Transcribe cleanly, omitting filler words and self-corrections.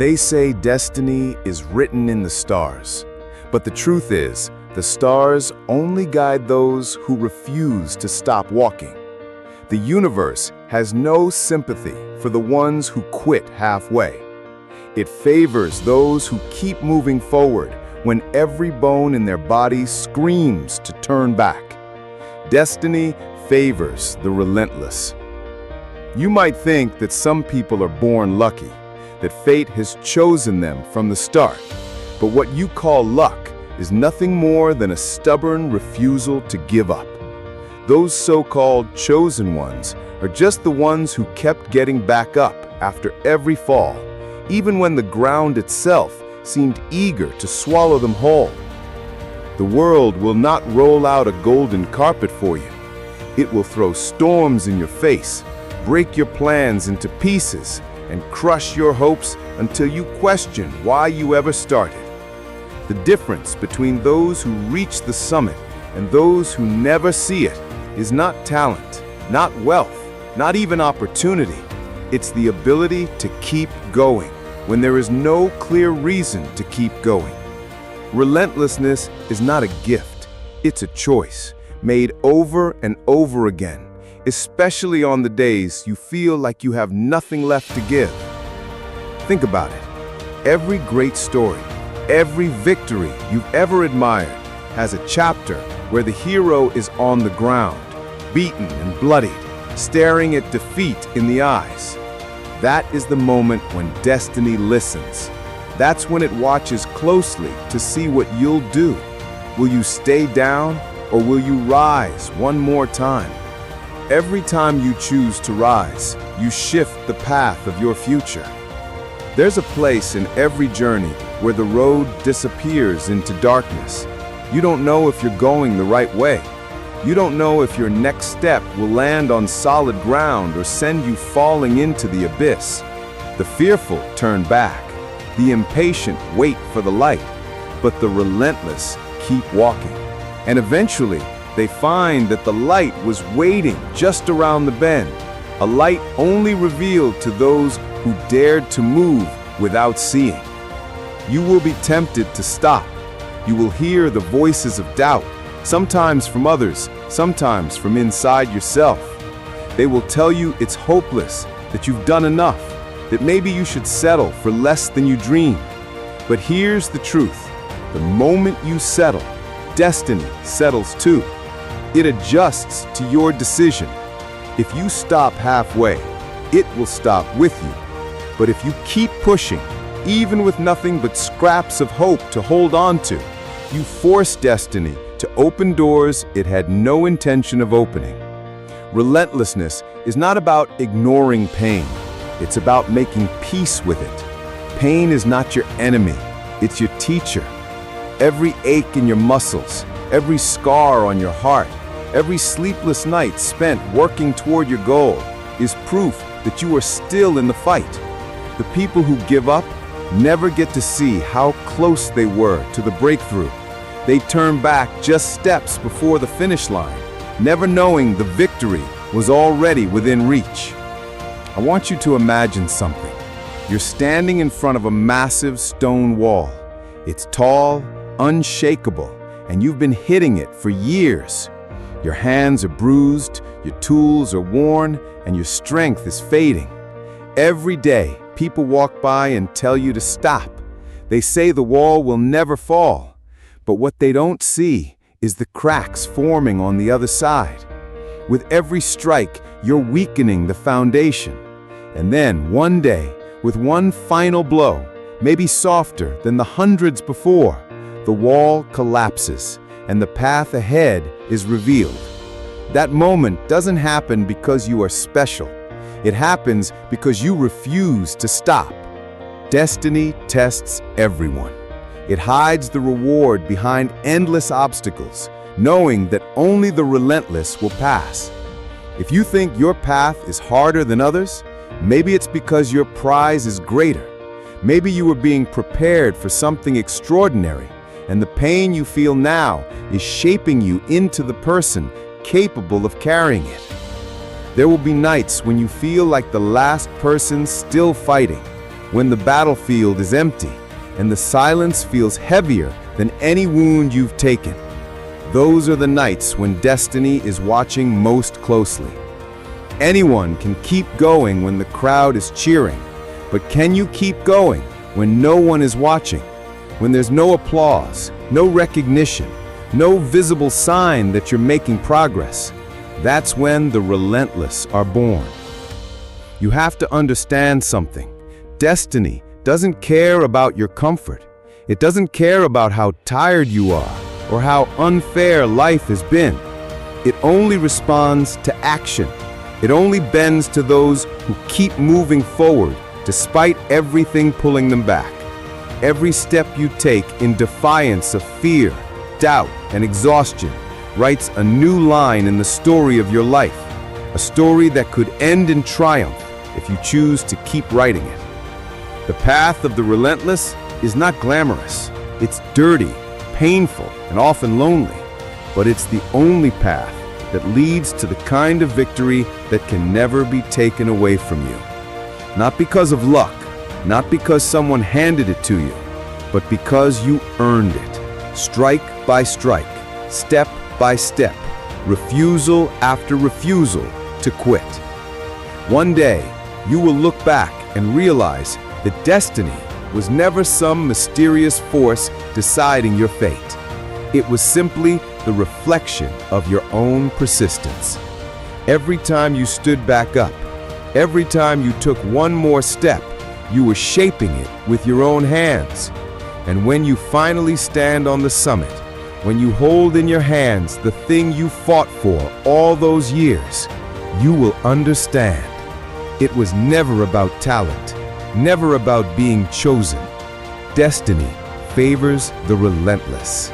They say destiny is written in the stars, but the truth is, the stars only guide those who refuse to stop walking. The universe has no sympathy for the ones who quit halfway. It favors those who keep moving forward when every bone in their body screams to turn back. Destiny favors the relentless. You might think that some people are born lucky, that fate has chosen them from the start. But what you call luck is nothing more than a stubborn refusal to give up. Those so-called chosen ones are just the ones who kept getting back up after every fall, even when the ground itself seemed eager to swallow them whole. The world will not roll out a golden carpet for you. It will throw storms in your face, break your plans into pieces, and crush your hopes until you question why you ever started. The difference between those who reach the summit and those who never see it is not talent, not wealth, not even opportunity. It's the ability to keep going when there is no clear reason to keep going. Relentlessness is not a gift, it's a choice, made over and over again, especially on the days you feel like you have nothing left to give. Think about it. Every great story, every victory you've ever admired has a chapter where the hero is on the ground, beaten and bloodied, staring at defeat in the eyes. That is the moment when destiny listens. That's when it watches closely to see what you'll do. Will you stay down or will you rise one more time? Every time you choose to rise, you shift the path of your future. There's a place in every journey where the road disappears into darkness. You don't know if you're going the right way. You don't know if your next step will land on solid ground or send you falling into the abyss. The fearful turn back. The impatient wait for the light. But the relentless keep walking. And eventually, they find that the light was waiting just around the bend, a light only revealed to those who dared to move without seeing. You will be tempted to stop. You will hear the voices of doubt, sometimes from others, sometimes from inside yourself. They will tell you it's hopeless, that you've done enough, that maybe you should settle for less than you dreamed. But here's the truth. The moment you settle, destiny settles too. It adjusts to your decision. If you stop halfway, it will stop with you. But if you keep pushing, even with nothing but scraps of hope to hold on to, you force destiny to open doors it had no intention of opening. Relentlessness is not about ignoring pain. It's about making peace with it. Pain is not your enemy, it's your teacher. Every ache in your muscles, every scar on your heart, every sleepless night spent working toward your goal is proof that you are still in the fight. The people who give up never get to see how close they were to the breakthrough. They turn back just steps before the finish line, never knowing the victory was already within reach. I want you to imagine something. You're standing in front of a massive stone wall. It's tall, unshakable, and you've been hitting it for years. Your hands are bruised, your tools are worn, and your strength is fading. Every day, people walk by and tell you to stop. They say the wall will never fall. But what they don't see is the cracks forming on the other side. With every strike, you're weakening the foundation. And then, one day, with one final blow, maybe softer than the hundreds before, the wall collapses and the path ahead is revealed. That moment doesn't happen because you are special. It happens because you refuse to stop. Destiny tests everyone. It hides the reward behind endless obstacles, knowing that only the relentless will pass. If you think your path is harder than others, maybe it's because your prize is greater. Maybe you are being prepared for something extraordinary, and the pain you feel now is shaping you into the person capable of carrying it. There will be nights when you feel like the last person still fighting, when the battlefield is empty and the silence feels heavier than any wound you've taken. Those are the nights when destiny is watching most closely. Anyone can keep going when the crowd is cheering, but can you keep going when no one is watching? When there's no applause, no recognition, no visible sign that you're making progress? That's when the relentless are born. You have to understand something. Destiny doesn't care about your comfort. It doesn't care about how tired you are or how unfair life has been. It only responds to action. It only bends to those who keep moving forward despite everything pulling them back. Every step you take in defiance of fear, doubt, and exhaustion writes a new line in the story of your life, a story that could end in triumph if you choose to keep writing it. The path of the relentless is not glamorous. It's dirty, painful, and often lonely, but it's the only path that leads to the kind of victory that can never be taken away from you. Not because of luck, not because someone handed it to you, but because you earned it, strike by strike, step by step, refusal after refusal to quit. One day, you will look back and realize that destiny was never some mysterious force deciding your fate. It was simply the reflection of your own persistence. Every time you stood back up, every time you took one more step, you were shaping it with your own hands. And when you finally stand on the summit, when you hold in your hands the thing you fought for all those years, you will understand. It was never about talent, never about being chosen. Destiny favors the relentless.